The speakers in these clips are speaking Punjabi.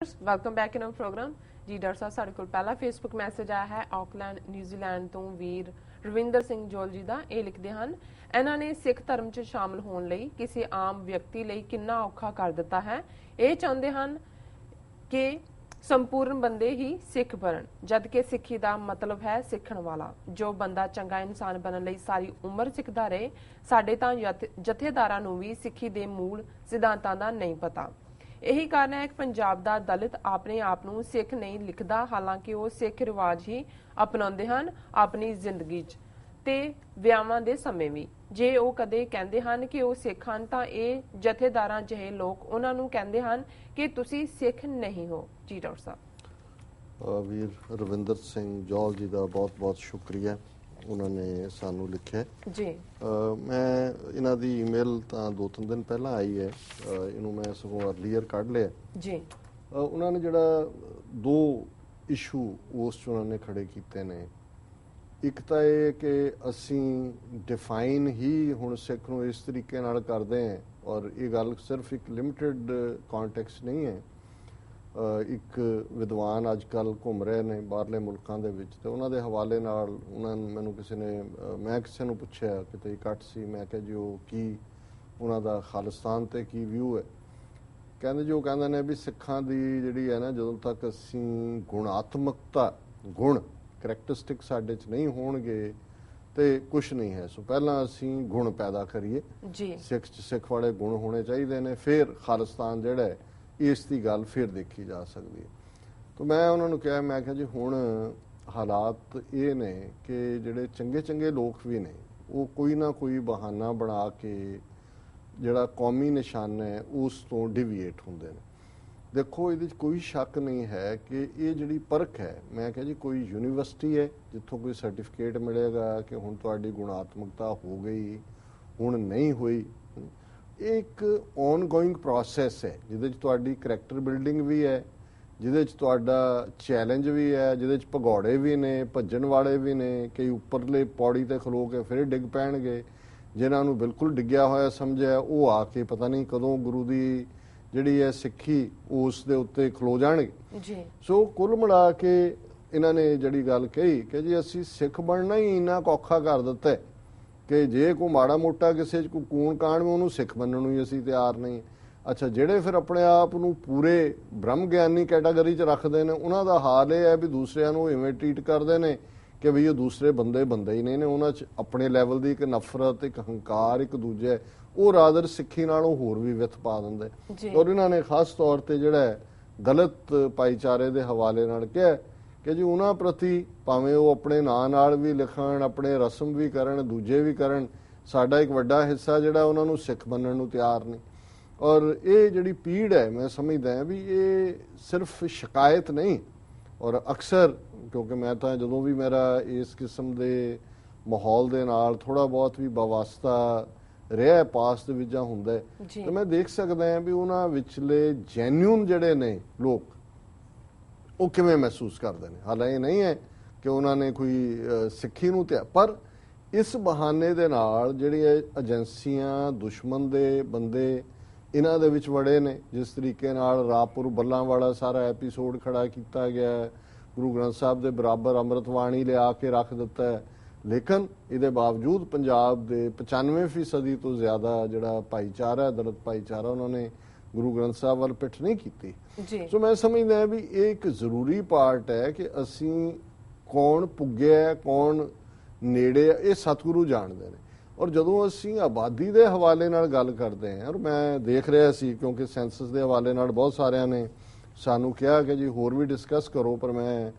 Welcome back in our programme ਜੀ। ਡਾਕਟਰ ਸਾਹਿਬ, ਸਾਡੇ ਕੋਲ ਪਹਿਲਾ ਫੇਸਬੁੱਕ ਮੈਸੇਜ ਆਇਆ ਹੈ ਆਕਲੈਂਡ ਨਿਊਜ਼ੀਲੈਂਡ ਤੋਂ ਵੀਰ ਰਵਿੰਦਰ ਸਿੰਘ ਜੋਲ ਜੀ ਦਾ। ਇਹ ਲਿਖਦੇ ਹਨ, ਇਹਨਾਂ ਨੇ ਸਿੱਖ ਧਰਮ 'ਚ ਸ਼ਾਮਲ ਹੋਣ ਲਈ ਕਿਸੇ ਆਮ ਵਿਅਕਤੀ ਲਈ ਕਿੰਨਾ ਔਖਾ ਕਰ ਦਿੱਤਾ ਹੈ। ਇਹ ਚਾਹੁੰਦੇ ਹਨ ਕਿ ਸੰਪੂਰਨ ਬੰਦੇ ਹੀ ਸਿੱਖ ਬਣਨ, ਜਦ ਕਿ ਸਿੱਖੀ ਦਾ ਮਤਲਬ ਹੈ ਸਿੱਖਣ ਵਾਲਾ। ਜੋ ਬੰਦਾ ਚੰਗਾ ਇਨਸਾਨ ਬਣਨ ਲਈ ਸਾਰੀ ਉਮਰ ਸਿੱਖਦਾ ਰਹੇ। ਸਾਡੇ ਤਾਂ ਜਥੇਦਾਰਾਂ ਨੂੰ ਵੀ ਸਿੱਖੀ ਦੇ ਮੂਲ ਸਿਧਾਂਤਾਂ ਦਾ ਨਹੀਂ ਪਤਾ। ਇਹੀ ਕਾਰਨ ਹੈ ਕਿ ਪੰਜਾਬ ਦਾ ਦਲਿਤ ਆਪਣੇ ਆਪ ਨੂੰ ਸਿੱਖ ਨਹੀਂ ਲਿਖਦਾ, ਹਾਲਾਂਕਿ ਉਹ ਸਿੱਖ ਰਿਵਾਜ ਹੀ ਅਪਣਾਉਂਦੇ ਹਨ ਆਪਣੀ ਜ਼ਿੰਦਗੀ 'ਚ ਤੇ ਵਿਆਹਾਂ ਦੇ ਸਮੇਂ ਵੀ। ਜੇ ਉਹ ਕਦੇ ਕਹਿੰਦੇ ਹਨ ਕਿ ਉਹ ਸਿੱਖ ਹਨ ਤਾਂ ਇਹ ਜਥੇਦਾਰਾਂ ਜਿਹੇ ਲੋਕ ਉਹਨਾਂ ਨੂੰ ਕਹਿੰਦੇ ਹਨ ਕਿ ਤੁਸੀਂ ਸਿੱਖ ਨਹੀਂ ਹੋ। ਜੀ ਡਾਕਟਰ ਸਾਹਿਬ। ਵੀਰ ਰਵਿੰਦਰ ਸਿੰਘ ਜੌਲ ਜੀ ਦਾ ਬਹੁਤ-ਬਹੁਤ ਸ਼ੁਕਰੀਆ, ਉਹਨਾਂ ਨੇ ਸਾਨੂੰ ਲਿਖਿਆ ਜੀ। ਮੈਂ ਇਹਨਾਂ ਦੀ ਈਮੇਲ ਤਾਂ 2-3 ਦਿਨ ਪਹਿਲਾਂ ਆਈ ਹੈ, ਇਹਨੂੰ ਮੈਂ ਸਗੋਂ ਅਰਲੀਅਰ ਕੱਢ ਲਿਆ ਜੀ। ਉਹਨਾਂ ਨੇ ਜਿਹੜਾ 2 ਇਸ਼ੂ ਉਸ 'ਚ ਉਹਨਾਂ ਨੇ ਖੜੇ ਕੀਤੇ ਨੇ। ਇੱਕ ਤਾਂ ਇਹ ਕਿ ਅਸੀਂ ਡਿਫਾਈਨ ਹੀ ਹੁਣ ਸਿੱਖ ਨੂੰ ਇਸ ਤਰੀਕੇ ਨਾਲ ਕਰਦੇ ਹਾਂ, ਔਰ ਇਹ ਗੱਲ ਸਿਰਫ ਇੱਕ ਲਿਮਿਟਡ ਕੰਟੈਕਸਟ ਨਹੀਂ ਹੈ। ਇੱਕ ਵਿਦਵਾਨ ਅੱਜ ਕੱਲ੍ਹ ਘੁੰਮ ਰਹੇ ਨੇ ਬਾਹਰਲੇ ਮੁਲਕਾਂ ਦੇ ਵਿੱਚ, ਤੇ ਉਹਨਾਂ ਦੇ ਹਵਾਲੇ ਨਾਲ ਉਹਨਾਂ ਨੂੰ ਮੈਨੂੰ ਮੈਂ ਕਿਸੇ ਨੂੰ ਪੁੱਛਿਆ, ਕਿਤੇ ਇਕੱਠ ਸੀ, ਮੈਂ ਕਿਹਾ ਜੀ ਉਹ ਕੀ ਉਹਨਾਂ ਦਾ ਖਾਲਿਸਤਾਨ ਤੇ ਕੀ ਵਿਊ ਹੈ। ਕਹਿੰਦੇ ਜੀ ਉਹ ਕਹਿੰਦੇ ਨੇ ਵੀ ਸਿੱਖਾਂ ਦੀ ਜਿਹੜੀ ਹੈ ਨਾ, ਜਦੋਂ ਤੱਕ ਅਸੀਂ ਗੁਣਾਤਮਕਤਾ ਗੁਣ ਕਰੈਕਟਰਿਸਟਿਕ ਸਾਡੇ 'ਚ ਨਹੀਂ ਹੋਣਗੇ ਤੇ ਕੁਛ ਨਹੀਂ ਹੈ। ਸੋ ਪਹਿਲਾਂ ਅਸੀਂ ਗੁਣ ਪੈਦਾ ਕਰੀਏ ਜੀ, ਸਿੱਖ 'ਚ ਸਿੱਖ ਵਾਲੇ ਗੁਣ ਹੋਣੇ ਚਾਹੀਦੇ ਨੇ, ਫਿਰ ਖਾਲਿਸਤਾਨ ਜਿਹੜਾ ਹੈ ਇਸ ਦੀ ਗੱਲ ਫਿਰ ਦੇਖੀ ਜਾ ਸਕਦੀ ਹੈ। ਤਾਂ ਮੈਂ ਉਹਨਾਂ ਨੂੰ ਕਿਹਾ, ਮੈਂ ਕਿਹਾ ਜੀ ਹੁਣ ਹਾਲਾਤ ਇਹ ਨੇ ਕਿ ਜਿਹੜੇ ਚੰਗੇ ਲੋਕ ਵੀ ਨੇ ਉਹ ਕੋਈ ਨਾ ਕੋਈ ਬਹਾਨਾ ਬਣਾ ਕੇ ਜਿਹੜਾ ਕੌਮੀ ਨਿਸ਼ਾਨਾ ਹੈ ਉਸ ਤੋਂ ਡਿਵੀਏਟ ਹੁੰਦੇ ਨੇ। ਦੇਖੋ ਇਹਦੇ 'ਚ ਕੋਈ ਸ਼ੱਕ ਨਹੀਂ ਹੈ ਕਿ ਇਹ ਜਿਹੜੀ ਪਰਖ ਹੈ, ਮੈਂ ਕਿਹਾ ਜੀ ਕੋਈ ਯੂਨੀਵਰਸਿਟੀ ਹੈ ਜਿੱਥੋਂ ਕੋਈ ਸਰਟੀਫਿਕੇਟ ਮਿਲੇਗਾ ਕਿ ਹੁਣ ਤੁਹਾਡੀ ਗੁਣਾਤਮਕਤਾ ਹੋ ਗਈ, ਹੁਣ ਨਹੀਂ ਹੋਈ। ਇਹ ਇੱਕ ਔਨਗੋਇੰਗ ਪ੍ਰੋਸੈਸ ਹੈ ਜਿਹਦੇ 'ਚ ਤੁਹਾਡੀ ਕਰੈਕਟਰ ਬਿਲਡਿੰਗ ਵੀ ਹੈ, ਜਿਹਦੇ 'ਚ ਤੁਹਾਡਾ ਚੈਲੰਜ ਵੀ ਹੈ, ਜਿਹਦੇ 'ਚ ਭਗੌੜੇ ਵੀ ਨੇ, ਭੱਜਣ ਵਾਲੇ ਵੀ ਨੇ, ਕਈ ਉੱਪਰਲੇ ਪੌੜੀ ਤੇ ਖਲੋ ਕੇ ਫਿਰ ਡਿੱਗ ਪੈਣਗੇ। ਜਿਨ੍ਹਾਂ ਨੂੰ ਬਿਲਕੁਲ ਡਿੱਗਿਆ ਹੋਇਆ ਸਮਝਿਆ ਉਹ ਆ ਕੇ ਪਤਾ ਨਹੀਂ ਕਦੋਂ ਗੁਰੂ ਦੀ ਜਿਹੜੀ ਹੈ ਸਿੱਖੀ ਉਸ ਦੇ ਉੱਤੇ ਖਲੋ ਜਾਣਗੇ ਜੀ। ਸੋ ਕੁੱਲ ਮਿਲਾ ਕੇ ਇਹਨਾਂ ਨੇ ਜਿਹੜੀ ਗੱਲ ਕਹੀ ਕਿ ਜੀ ਅਸੀਂ ਸਿੱਖ ਬਣਨਾ ਹੀ ਇੰਨਾ ਔਖਾ ਕਰ ਦਿੱਤਾ ਕਿ ਜੇ ਕੋਈ ਮਾੜਾ ਮੋਟਾ ਕਿਸੇ 'ਚ ਕੋਈ ਕੂਣ ਕਾਣ ਵੀ ਉਹਨੂੰ ਸਿੱਖ ਮੰਨਣ ਨੂੰ ਹੀ ਅਸੀਂ ਤਿਆਰ ਨਹੀਂ। ਅੱਛਾ, ਜਿਹੜੇ ਫਿਰ ਆਪਣੇ ਆਪ ਨੂੰ ਪੂਰੇ ਬ੍ਰਹਮ ਗਿਆਨੀ ਕੈਟਾਗਰੀ 'ਚ ਰੱਖਦੇ ਨੇ ਉਹਨਾਂ ਦਾ ਹਾਲ ਇਹ ਹੈ ਵੀ ਦੂਸਰਿਆਂ ਨੂੰ ਇਵੇਂ ਟ੍ਰੀਟ ਕਰਦੇ ਨੇ ਕਿ ਵੀ ਉਹ ਦੂਸਰੇ ਬੰਦੇ ਹੀ ਨਹੀਂ ਨੇ। ਉਹਨਾਂ 'ਚ ਆਪਣੇ ਲੈਵਲ ਦੀ ਇੱਕ ਨਫ਼ਰਤ, ਇੱਕ ਹੰਕਾਰ, ਇੱਕ ਦੂਜੇ ਉਹ ਰਾਦਰ ਸਿੱਖੀ ਨਾਲੋਂ ਹੋਰ ਵੀ ਵਿੱਥ ਪਾ ਦਿੰਦੇ। ਔਰ ਇਹਨਾਂ ਨੇ ਖਾਸ ਤੌਰ ਤੇ ਜਿਹੜਾ ਦਲਿਤ ਭਾਈਚਾਰੇ ਦੇ ਹਵਾਲੇ ਨਾਲ ਕਿਹਾ ਕਿ ਜੀ ਉਹਨਾਂ ਪ੍ਰਤੀ ਭਾਵੇਂ ਉਹ ਆਪਣੇ ਨਾਂ ਨਾਲ ਵੀ ਲਿਖਣ, ਆਪਣੇ ਰਸਮ ਵੀ ਕਰਨ, ਦੂਜੇ ਵੀ ਕਰਨ, ਸਾਡਾ ਇੱਕ ਵੱਡਾ ਹਿੱਸਾ ਜਿਹੜਾ ਉਹਨਾਂ ਨੂੰ ਸਿੱਖ ਮੰਨਣ ਨੂੰ ਤਿਆਰ ਨਹੀਂ। ਔਰ ਇਹ ਜਿਹੜੀ ਪੀੜ ਹੈ, ਮੈਂ ਸਮਝਦਾ ਵੀ ਇਹ ਸਿਰਫ ਸ਼ਿਕਾਇਤ ਨਹੀਂ, ਔਰ ਅਕਸਰ ਕਿਉਂਕਿ ਮੈਂ ਤਾਂ ਜਦੋਂ ਵੀ ਮੇਰਾ ਇਸ ਕਿਸਮ ਦੇ ਮਾਹੌਲ ਦੇ ਨਾਲ ਥੋੜਾ ਬਹੁਤ ਵੀ ਵਾਸਤਾ ਰਿਹਾ ਪਾਸ ਦੇ ਵਿੱਚ ਜਾਂ ਹੁੰਦਾ ਤਾਂ ਮੈਂ ਦੇਖ ਸਕਦਾ ਹਾਂ ਵੀ ਉਹਨਾਂ ਵਿਚਲੇ ਜੈਨੂਨ ਜਿਹੜੇ ਨੇ ਲੋਕ ਉਹ ਕਿਵੇਂ ਮਹਿਸੂਸ ਕਰਦੇ ਨੇ। ਹਾਲਾਂਕਿ ਇਹ ਨਹੀਂ ਹੈ ਕਿ ਉਹਨਾਂ ਨੇ ਕੋਈ ਸਿੱਖੀ ਨੂੰ ਪਰ ਇਸ ਬਹਾਨੇ ਦੇ ਨਾਲ ਜਿਹੜੀਆਂ ਏਜੰਸੀਆਂ ਦੁਸ਼ਮਣ ਦੇ ਬੰਦੇ ਇਹਨਾਂ ਦੇ ਵਿੱਚ ਵੜੇ ਨੇ, ਜਿਸ ਤਰੀਕੇ ਨਾਲ ਰਾਪੁਰ ਬੱਲਾਂ ਵਾਲਾ ਸਾਰਾ ਐਪੀਸੋਡ ਖੜਾ ਕੀਤਾ ਗਿਆ, ਗੁਰੂ ਗ੍ਰੰਥ ਸਾਹਿਬ ਦੇ ਬਰਾਬਰ ਅੰਮ੍ਰਿਤਵਾਣੀ ਲਿਆ ਕੇ ਰੱਖ ਦਿੱਤਾ ਹੈ, ਲੇਕਿਨ ਇਹਦੇ ਬਾਵਜੂਦ ਪੰਜਾਬ ਦੇ 95% ਤੋਂ ਜ਼ਿਆਦਾ ਜਿਹੜਾ ਭਾਈਚਾਰਾ, ਦਲਿਤ ਭਾਈਚਾਰਾ, ਉਹਨਾਂ ਨੇ ਗੁਰੂ ਗ੍ਰੰਥ ਸਾਹਿਬ ਵੱਲ ਪਿੱਠ ਨਹੀਂ ਕੀਤੀ। ਸੋ ਮੈਂ ਸਮਝਦਾ ਵੀ ਇਹ ਇੱਕ ਜ਼ਰੂਰੀ ਪਾਰਟ ਹੈ ਕਿ ਅਸੀਂ ਕੌਣ ਪੁੱਗਿਆ, ਕੌਣ ਨੇੜੇ, ਇਹ ਸਤਿਗੁਰੂ ਜਾਣਦੇ ਨੇ। ਔਰ ਜਦੋਂ ਅਸੀਂ ਆਬਾਦੀ ਦੇ ਹਵਾਲੇ ਨਾਲ ਗੱਲ ਕਰਦੇ ਹਾਂ, ਔਰ ਮੈਂ ਦੇਖ ਰਿਹਾ ਸੀ ਕਿਉਂਕਿ ਸੈਂਸਸ ਦੇ ਹਵਾਲੇ ਨਾਲ ਬਹੁਤ ਸਾਰਿਆਂ ਨੇ ਸਾਨੂੰ ਕਿਹਾ ਕਿ ਜੀ ਹੋਰ ਵੀ ਡਿਸਕਸ ਕਰੋ, ਪਰ ਮੈਂ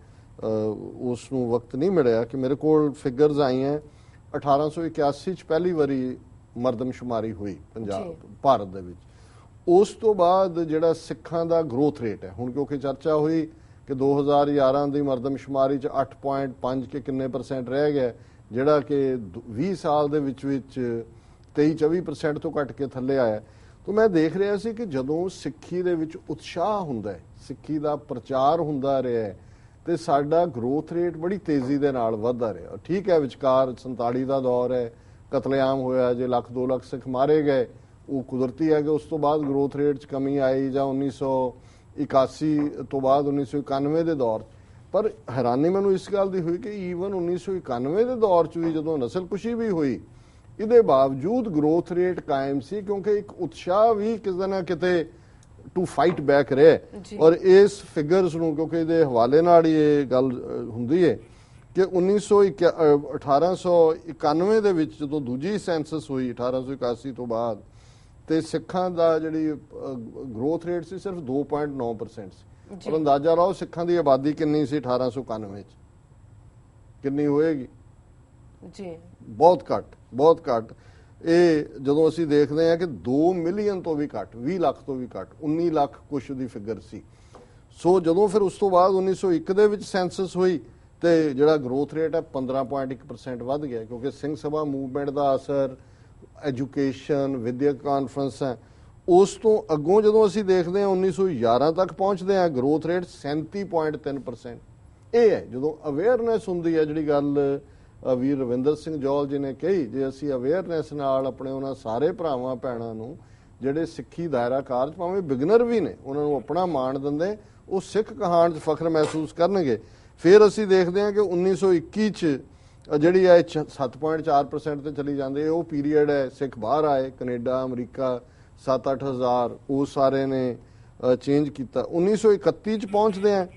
ਉਸ ਨੂੰ ਵਕਤ ਨਹੀਂ ਮਿਲਿਆ ਕਿ ਮੇਰੇ ਕੋਲ ਫਿਗਰਸ ਆਈਆਂ 1881 ਚ ਪਹਿਲੀ ਵਾਰੀ ਮਰਦਮਸ਼ੁਮਾਰੀ ਹੋਈ ਪੰਜਾਬ ਭਾਰਤ ਦੇ ਵਿੱਚ। ਉਸ ਤੋਂ ਬਾਅਦ ਜਿਹੜਾ ਸਿੱਖਾਂ ਦਾ ਗਰੋਥ ਰੇਟ ਹੈ, ਹੁਣ ਕਿਉਂਕਿ ਚਰਚਾ ਹੋਈ ਕਿ 2011 ਦੀ ਮਰਦਮਸ਼ੁਮਾਰੀ ਚ 8.5 ਕੇ ਕਿੰਨੇ % ਰਹਿ ਗਿਆ, ਜਿਹੜਾ ਕਿ 20 ਸਾਲ ਦੇ ਵਿੱਚ 23-24% ਤੋਂ ਘਟ ਕੇ ਥੱਲੇ ਆਇਆ। ਤਾਂ ਮੈਂ ਦੇਖ ਰਿਹਾ ਸੀ ਕਿ ਜਦੋਂ ਸਿੱਖੀ ਦੇ ਵਿੱਚ ਉਤਸ਼ਾਹ ਹੁੰਦਾ ਹੈ, ਸਿੱਖੀ ਦਾ ਪ੍ਰਚਾਰ ਹੁੰਦਾ ਰਿਹਾ ਤੇ ਸਾਡਾ ਗਰੋਥ ਰੇਟ ਬੜੀ ਤੇਜ਼ੀ ਦੇ ਨਾਲ ਵਧਦਾ ਰਿਹਾ। ਠੀਕ ਹੈ, ਵਿਚਕਾਰ 47 ਦਾ ਦੌਰ ਹੈ, ਕਤਲੇਆਮ ਹੋਇਆ, ਜੇ 1-2 ਲੱਖ ਸਿੱਖ ਮਾਰੇ ਗਏ, ਉਹ ਕੁਦਰਤੀ ਹੈ ਕਿ ਉਸ ਤੋਂ ਬਾਅਦ ਗਰੋਥ ਰੇਟ 'ਚ ਕਮੀ ਆਈ, ਜਾਂ 1900 81 ਤੋਂ ਬਾਅਦ 1991 ਦੇ ਦੌਰ 'ਚ। ਪਰ ਹੈਰਾਨੀ ਮੈਨੂੰ ਇਸ ਗੱਲ ਦੀ ਹੋਈ ਕਿ ਈਵਨ 1991 ਦੇ ਦੌਰ 'ਚ ਵੀ ਜਦੋਂ ਨਸਲਕੁਸ਼ੀ ਵੀ ਹੋਈ, ਇਹਦੇ ਬਾਵਜੂਦ ਗਰੋਥ ਰੇਟ ਕਾਇਮ ਸੀ, ਕਿਉਂਕਿ ਇੱਕ ਉਤਸ਼ਾਹ ਵੀ ਕਿਸੇ ਨਾ ਕਿਤੇ ਟੂ ਫਾਈਟ ਬੈਕ ਰਿਹਾ। ਔਰ ਇਸ ਫਿਗਰਸ ਨੂੰ, ਕਿਉਂਕਿ ਇਹਦੇ ਹਵਾਲੇ ਨਾਲ ਹੀ ਇਹ ਗੱਲ ਹੁੰਦੀ ਹੈ ਕਿ 1891 ਦੇ ਵਿੱਚ ਜਦੋਂ ਦੂਜੀ ਸੈਂਸਸ ਹੋਈ 1881 ਤੋਂ ਬਾਅਦ, ਤੇ ਸਿੱਖਾਂ ਦਾ ਜਿਹੜੀ ਗਰੋਥ ਰੇਟ ਸੀ ਸਿਰਫ 2.9% ਸੀ। ਔਰ ਅੰਦਾਜ਼ਾ ਲਾਓ ਸਿੱਖਾਂ ਦੀ ਆਬਾਦੀ ਕਿੰਨੀ ਸੀ 1891 ਚ, ਕਿੰਨੀ ਹੋਏਗੀ? ਜੀ ਬਹੁਤ ਘੱਟ, ਬਹੁਤ ਘੱਟ। ਇਹ ਜਦੋਂ ਅਸੀਂ ਦੇਖਦੇ ਹਾਂ ਕਿ 2 ਮਿਲੀਅਨ ਤੋਂ ਵੀ ਘੱਟ, 20 ਲੱਖ ਤੋਂ ਵੀ ਘੱਟ, 19 ਲੱਖ ਕੁਛ ਦੀ ਫਿਗਰ ਸੀ। ਸੋ ਜਦੋਂ ਫਿਰ ਉਸ ਤੋਂ ਬਾਅਦ 1901 ਦੇ ਵਿੱਚ ਸੈਂਸਸ ਹੋਈ ਤੇ ਜਿਹੜਾ ਗਰੋਥ ਰੇਟ ਹੈ 15.1% ਵੱਧ ਗਿਆ, ਕਿਉਂਕਿ ਸਿੰਘ ਸਭਾ ਮੂਵਮੈਂਟ ਦਾ ਅਸਰ, ਐਜੂਕੇਸ਼ਨ, ਵਿਦਿਅਕ ਕਾਨਫਰੰਸ ਹੈ। ਉਸ ਤੋਂ ਅੱਗੋਂ ਜਦੋਂ ਅਸੀਂ ਦੇਖਦੇ ਹਾਂ 1911 ਤੱਕ ਪਹੁੰਚਦੇ ਹਾਂ, ਗਰੋਥ ਰੇਟ 37.3%। ਇਹ ਹੈ ਜਦੋਂ ਅਵੇਅਰਨੈਸ ਹੁੰਦੀ ਹੈ, ਜਿਹੜੀ ਗੱਲ ਵੀਰ ਰਵਿੰਦਰ ਸਿੰਘ ਜੌਲ ਜੀ ਨੇ ਕਹੀ, ਜੇ ਅਸੀਂ ਅਵੇਅਰਨੈਸ ਨਾਲ ਆਪਣੇ ਉਹਨਾਂ ਸਾਰੇ ਭਰਾਵਾਂ ਭੈਣਾਂ ਨੂੰ ਜਿਹੜੇ ਸਿੱਖੀ ਦਾਇਰਾ ਕਾਰ 'ਚ ਭਾਵੇਂ ਬਿਗਨਰ ਵੀ ਨੇ, ਉਹਨਾਂ ਨੂੰ ਆਪਣਾ ਮਾਣ ਦਿੰਦੇ, ਉਹ ਸਿੱਖ ਕਹਾਣ 'ਚ ਫਖਰ ਮਹਿਸੂਸ ਕਰਨਗੇ। ਫਿਰ ਅਸੀਂ ਦੇਖਦੇ ਹਾਂ ਕਿ 1921 ਚ ਜਿਹੜੀ ਹੈ 7.4% ਤੇ ਚਲੀ ਜਾਂਦੀ ਹੈ। ਉਹ ਪੀਰੀਅਡ ਹੈ ਸਿੱਖ ਬਾਹਰ ਆਏ, ਕੈਨੇਡਾ, ਅਮਰੀਕਾ, 7-8 ਹਜ਼ਾਰ, ਉਹ ਸਾਰੇ ਨੇ ਚੇਂਜ ਕੀਤਾ। 1931 ਚ ਪਹੁੰਚਦੇ ਆ,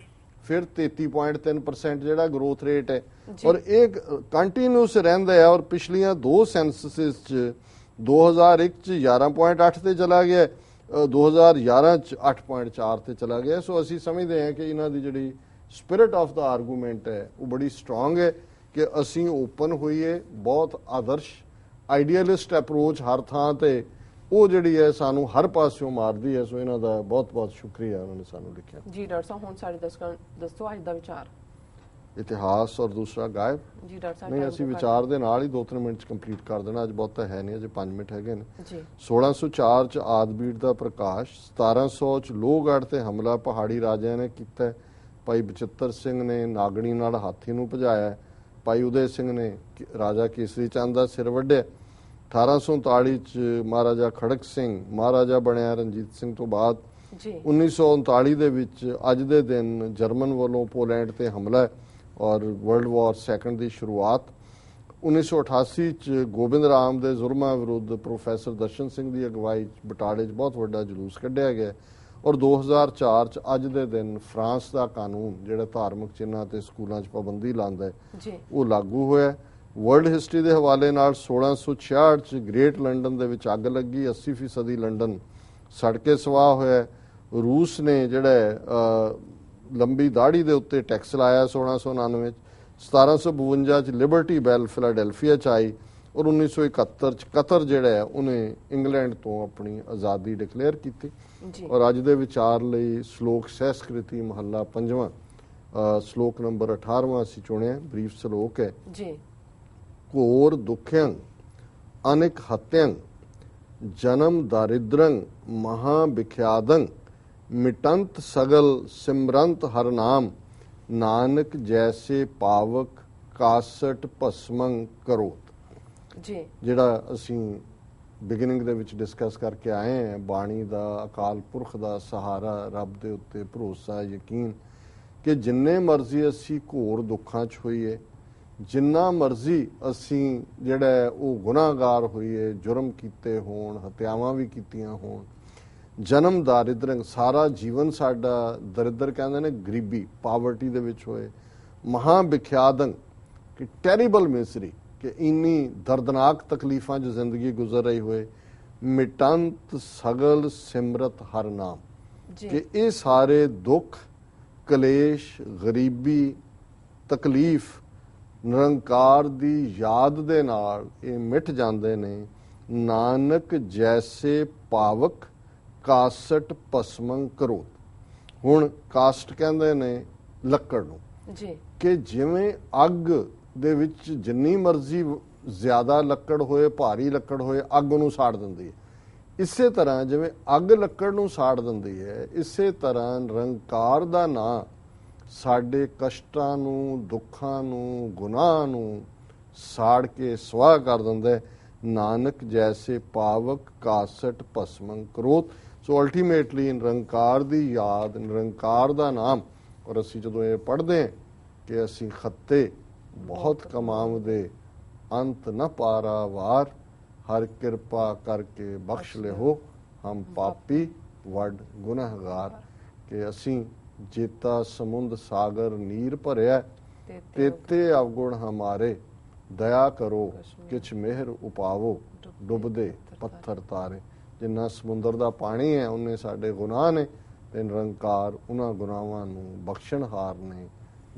ਫਿਰ 33.3% ਜਿਹੜਾ ਗਰੋਥ ਰੇਟ ਹੈ। ਔਰ ਇਹ ਕੰਟੀਨਿਊਸ ਰਹਿੰਦਾ ਹੈ। ਔਰ ਪਿਛਲੀਆਂ 2 ਸੈਂਸਸਿਸ ਚ 2001 ਚ 11.8 ਤੇ ਚਲਾ ਗਿਆ, 2011 ਚ 8.4 ਤੇ ਚਲਾ ਗਿਆ। ਸੋ ਅਸੀਂ ਸਮਝਦੇ ਹਾਂ ਕਿ ਇਹਨਾਂ ਦੀ ਜਿਹੜੀ ਸਪਿਰਿਟ ਆਫ ਦਾ ਆਰਗੂਮੈਂਟ ਹੈ ਉਹ ਬੜੀ ਸਟਰੋਂਗ ਹੈ ਕਿ ਅਸੀਂ ਓਪਨ ਹੋਈਏ। ਬਹੁਤ ਆਦਰਸ਼ ਆਈਡੀਅਲਿਸਟ ਅਪਰੋਚ ਹਰ ਥਾਂ ਤੇ ਉਹ ਜਿਹੜੀ ਹੈ ਸਾਨੂੰ ਹਰ ਪਾਸਿਓਂ ਮਾਰਦੀ ਹੈ। ਸੋ ਇਹਨਾਂ ਦਾ ਬਹੁਤ ਬਹੁਤ ਸ਼ੁਕਰੀਆ, ਉਹਨਾਂ ਨੇ ਸਾਨੂੰ ਲਿਖਿਆ। ਜੀ ਡਾਕਟਰ ਸਾਹਿਬ, ਹੁਣ ਸਾਡੇ ਦਰਸ਼ਕਾਂ ਦੱਸੋ ਅੱਜ ਦਾ ਵਿਚਾਰ। ਇਤਿਹਾਸ ਔਰ ਦੂਸਰਾ ਗਾਇਬ। ਜੀ ਡਾਕਟਰ ਸਾਹਿਬ, ਨਹੀਂ, ਅਸੀਂ ਵਿਚਾਰ ਦੇ ਨਾਲ ਹੀ 2-3 ਮਿੰਟ ਚ ਕੰਪਲੀਟ ਕਰ ਦੇਣਾ। ਅੱਜ ਬਹੁਤਾ ਹੈ ਨਹੀਂ, ਅਜੇ 5 ਮਿੰਟ ਹੈਗੇ ਨੇ। ਜੀ 1604 ਚ ਆਦਬੀੜ ਦਾ ਪ੍ਰਕਾਸ਼, 1700 ਚ ਲੋਹਗੜ੍ਹ ਤੇ ਹਮਲਾ ਪਹਾੜੀ ਰਾਜਿਆਂ ਨੇ ਕੀਤਾ। ਭਾਈ ਬਚਿੱਤਰ ਸਿੰਘ ਨੇ ਨਾਗਣੀ ਨਾਲ ਹਾਥੀ ਨੂੰ ਭਜਾਇਆ। ਭਾਈ ਉਦੈ ਸਿੰਘ ਨੇ ਰਾਜਾ ਕੇਸਰੀ ਚੰਦ ਦਾ ਸਿਰ ਵੱਢਿਆ। 1839 ਚ ਮਹਾਰਾਜਾ ਖੜਕ ਸਿੰਘ ਮਹਾਰਾਜਾ ਬਣਿਆ ਰਣਜੀਤ ਸਿੰਘ ਤੋਂ ਬਾਅਦ। 1939 ਦੇ ਵਿੱਚ ਅੱਜ ਦੇ ਦਿਨ ਜਰਮਨ ਵੱਲੋਂ ਪੋਲੈਂਡ ਤੇ ਹਮਲਾ ਔਰ ਵਰਲਡ ਵਾਰ ਸੈਕੰਡ ਦੀ ਸ਼ੁਰੂਆਤ। 1988 ਚ ਗੋਬਿੰਦ ਰਾਮ ਦੇ ਜ਼ੁਲਮਾਂ ਵਿਰੁੱਧ ਪ੍ਰੋਫੈਸਰ ਦਰਸ਼ਨ ਸਿੰਘ ਦੀ ਅਗਵਾਈ ਚ ਬਟਾਲੇ ਚ ਬਹੁਤ ਵੱਡਾ ਜਲੂਸ ਕੱਢਿਆ ਗਿਆ। ਔਰ 2004 ਚ ਅੱਜ ਦੇ ਦਿਨ ਫਰਾਂਸ ਦਾ ਕਾਨੂੰਨ ਜਿਹੜਾ ਧਾਰਮਿਕ ਚਿੰਨ੍ਹਾਂ ਤੇ ਸਕੂਲਾਂ 'ਚ ਪਾਬੰਦੀ ਲਾਉਂਦਾ ਹੈ ਉਹ ਲਾਗੂ ਹੋਇਆ। ਵਰਲਡ ਹਿਸਟਰੀ ਦੇ ਹਵਾਲੇ ਨਾਲ 1666 ਚ ਗ੍ਰੇਟ ਲੰਡਨ ਦੇ ਵਿੱਚ ਅੱਗ ਲੱਗੀ, 80% ਲੰਡਨ ਸੜ ਕੇ ਸਵਾਹ ਹੋਇਆ। ਰੂਸ ਨੇ ਜਿਹੜਾ ਲੰਬੀ ਦਾੜੀ ਦੇ ਉੱਤੇ ਟੈਕਸ ਲਾਇਆ 1699 ਚ। 1752 ਚ ਲਿਬਰਟੀ ਬੈਲ ਫਿਲਾਡੈਲਫੀਆ ਚ ਆਈ। ਔਰ 1971 ਚ ਕਤਰ ਜਿਹੜਾ ਹੈ ਉਹਨੇ ਇੰਗਲੈਂਡ ਤੋਂ ਆਪਣੀ ਆਜ਼ਾਦੀ ਡਿਕਲੇਅਰ ਕੀਤੀ। ਔਰ ਅੱਜ ਦੇ ਵਿਚਾਰ ਲਈ ਸ਼ਲੋਕ ਸਹਿਸਕ੍ਰਿਤੀ ਮਹੱਲਾ 5ਵਾਂ, ਸ਼ਲੋਕ ਨੰਬਰ 18ਵਾਂ ਅਸੀਂ ਚੁਣਿਆ। ਬਰੀਫ ਸ਼ਲੋਕ ਹੈ ਜੀ। ਘੋਰ ਦੁਖਯੰ ਅਨਿਕ ਹਤਯੰ ਜਨਮ ਦਾਰਿਦ੍ਰੰ ਮਹਾ ਵਿਖਿਆਦੰ ਮਿਟੰਤ ਸਗਲ ਸਿਮਰੰਤ ਹਰ ਨਾਮ ਨਾਨਕ ਜੈਸੇ ਪਾਵਕ ਕਾਸਟ ਭਸਮੰ ਕਰੋਤ। ਜੀ ਜਿਹੜਾ ਅਸੀਂ ਬਿਗਿਨਿੰਗ ਦੇ ਵਿੱਚ ਡਿਸਕਸ ਕਰਕੇ ਆਏ ਹਾਂ, ਬਾਣੀ ਦਾ, ਅਕਾਲ ਪੁਰਖ ਦਾ ਸਹਾਰਾ, ਰੱਬ ਦੇ ਉੱਤੇ ਭਰੋਸਾ, ਯਕੀਨ, ਕਿ ਜਿੰਨੇ ਮਰਜ਼ੀ ਅਸੀਂ ਘੋਰ ਦੁੱਖਾਂ 'ਚ ਹੋਈਏ, ਜਿੰਨਾ ਮਰਜ਼ੀ ਅਸੀਂ ਜਿਹੜਾ ਉਹ ਗੁਨਾਹਗਾਰ ਹੋਈਏ, ਜੁਰਮ ਕੀਤੇ ਹੋਣ, ਹਤਿਆਵਾਂ ਵੀ ਕੀਤੀਆਂ ਹੋਣ, ਜਨਮ ਦਾਰਿਦ੍ਰੰ, ਸਾਰਾ ਜੀਵਨ ਸਾਡਾ ਦਰਿਦਰ ਕਹਿੰਦੇ ਨੇ ਗਰੀਬੀ, ਪਾਵਰਟੀ ਦੇ ਵਿੱਚ ਹੋਏ, ਮਹਾ ਵਿਖਿਆਦੰ ਕਿ ਟੈਰੀਬਲ ਮਿਸਰੀ, ਕਿ ਇੰਨੀ ਦਰਦਨਾਕ ਤਕਲੀਫਾਂ 'ਚ ਜ਼ਿੰਦਗੀ ਗੁਜ਼ਰ ਰਹੀ ਹੋਏ, ਮਿਟੰਤ ਸਗਲ ਸਿਮਰਤ ਹਰ ਨਾਮ, ਕਿ ਇਹ ਸਾਰੇ ਦੁੱਖ, ਕਲੇਸ਼, ਗਰੀਬੀ, ਤਕਲੀਫ ਨਿਰੰਕਾਰ ਦੀ ਯਾਦ ਦੇ ਨਾਲ ਇਹ ਮਿਟ ਜਾਂਦੇ ਨੇ। ਨਾਨਕ ਜੈਸੇ ਪਾਵਕ ਕਾਸਟ ਭਸਮੰ ਕਰੋਤ। ਹੁਣ ਕਾਸਟ ਕਹਿੰਦੇ ਨੇ ਲੱਕੜ ਨੂੰ, ਕਿ ਜਿਵੇਂ ਅੱਗ ਦੇ ਵਿੱਚ ਜਿੰਨੀ ਮਰਜ਼ੀ ਜ਼ਿਆਦਾ ਲੱਕੜ ਹੋਏ, ਭਾਰੀ ਲੱਕੜ ਹੋਏ, ਅੱਗ ਨੂੰ ਸਾੜ ਦਿੰਦੀ ਹੈ। ਇਸੇ ਤਰ੍ਹਾਂ ਜਿਵੇਂ ਅੱਗ ਲੱਕੜ ਨੂੰ ਸਾੜ ਦਿੰਦੀ ਹੈ, ਇਸੇ ਤਰ੍ਹਾਂ ਨਿਰੰਕਾਰ ਦਾ ਨਾਂ ਸਾਡੇ ਕਸ਼ਟਾਂ ਨੂੰ, ਦੁੱਖਾਂ ਨੂੰ, ਗੁਨਾਹ ਨੂੰ ਸਾੜ ਕੇ ਸਵਾਹ ਕਰ ਦਿੰਦਾ ਹੈ। ਨਾਨਕ ਜੈਸੇ ਪਾਵਕ ਕਾਸਟ ਭਸਮੰ ਕਰੋਤ। ਸੋ ਅਲਟੀਮੇਟਲੀ ਨਿਰੰਕਾਰ ਦੀ ਯਾਦ, ਨਿਰੰਕਾਰ ਦਾ ਨਾਮ, ਔਰ ਅਸੀਂ ਜਦੋਂ ਇਹ ਪੜ੍ਹਦੇ ਹਾਂ ਕਿ ਅਸੀਂ ਖੱਤੇ ਬਹੁਤ ਕਮਾਵਦੇ ਅੰਤ ਨ ਪਾਰਾ ਵਾਰ, ਹਰ ਕਿਰਪਾ ਕਰਕੇ ਬਖਸ਼ ਲਿਓ ਹਮ ਪਾਪੀ ਵੱਡ ਗੁਨਾਹਗਾਰ, ਕਿ ਅਸੀਂ ਜੇਤਾ ਸਮੁੰਦ ਸਾਗਰ ਨੀਰ ਭਰਿਆ, ਤੇਤੇ ਅਵਗੁਣ ਹਮਾਰੇ, ਦਇਆ ਕਰੋ ਕਿਛ ਮਿਹਰ ਉਪਾਵੋ, ਡੁੱਬਦੇ ਪੱਥਰ ਤਾਰੇ। ਜਿੰਨਾ ਸਮੁੰਦਰ ਦਾ ਪਾਣੀ ਹੈ ਉਹਨੇ ਸਾਡੇ ਗੁਨਾਹ ਨੇ, ਤੇ ਨਿਰੰਕਾਰ ਉਹਨਾਂ ਗੁਨਾਹਾਂ ਨੂੰ ਬਖਸ਼ਣਹਾਰ ਨੇ,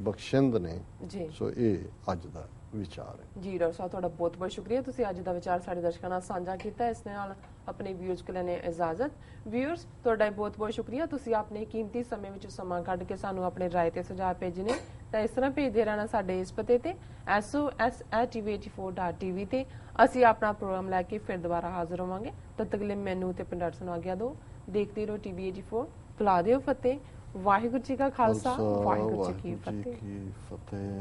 ਬਖਸ਼ਿੰਦ ਨੇ ਜੀ। ਸੋ ਇਹ ਅੱਜ ਦਾ ਵਿਚਾਰ ਹੈ ਜੀ ਡਾਕਟਰ ਸਾਹਿਬ, ਤੁਹਾਡਾ ਬਹੁਤ ਬਹੁਤ ਸ਼ੁਕਰੀਆ, ਤੁਸੀਂ ਅੱਜ ਦਾ ਵਿਚਾਰ ਸਾਡੇ ਦਰਸ਼ਕਾਂ ਨਾਲ ਸਾਂਝਾ ਕੀਤਾ। ਇਸ ਦੇ ਨਾਲ ਆਪਣੇ ਵਿਊਅਰਸ ਕੋਲ ਲੈਣੇ ਇਜਾਜ਼ਤ। ਵਿਊਅਰਸ, ਤੁਹਾਡਾ ਬਹੁਤ ਬਹੁਤ ਸ਼ੁਕਰੀਆ, ਤੁਸੀਂ ਆਪਣੇ ਕੀਮਤੀ ਸਮੇਂ ਵਿੱਚ ਸਮਾਂ ਕੱਢ ਕੇ ਸਾਨੂੰ ਆਪਣੇ ਰਾਏ ਤੇ ਸੁਝਾਅ ਭੇਜਣੇ। ਤਾਂ ਇਸ ਤਰ੍ਹਾਂ ਭੇਜਦੇ ਰਹਿਣਾ ਸਾਡੇ ਇਸ ਪਤੇ ਤੇ sos@tv84.tv ਤੇ। ਅਸੀਂ ਆਪਣਾ ਪ੍ਰੋਗਰਾਮ ਲੈ ਕੇ ਫਿਰ ਦੁਬਾਰਾ ਹਾਜ਼ਰ ਹੋਵਾਂਗੇ। ਤਦ ਤੱਕ ਲਈ ਮੈਨੂੰ ਤੇ ਪਿੰਡਰ ਨੂੰ ਆਗਿਆ ਦਿਓ। ਦੇਖਦੇ ਰਹੋ TV84। ਬੁਲਾ ਦਿਓ ਫਤਿਹ। ਵਾਹਿਗੁਰੂ ਜੀ ਕਾ ਖਾਲਸਾ, ਵਾਹਿਗੁਰੂ ਜੀ ਕੀ ਫਤਿਹ।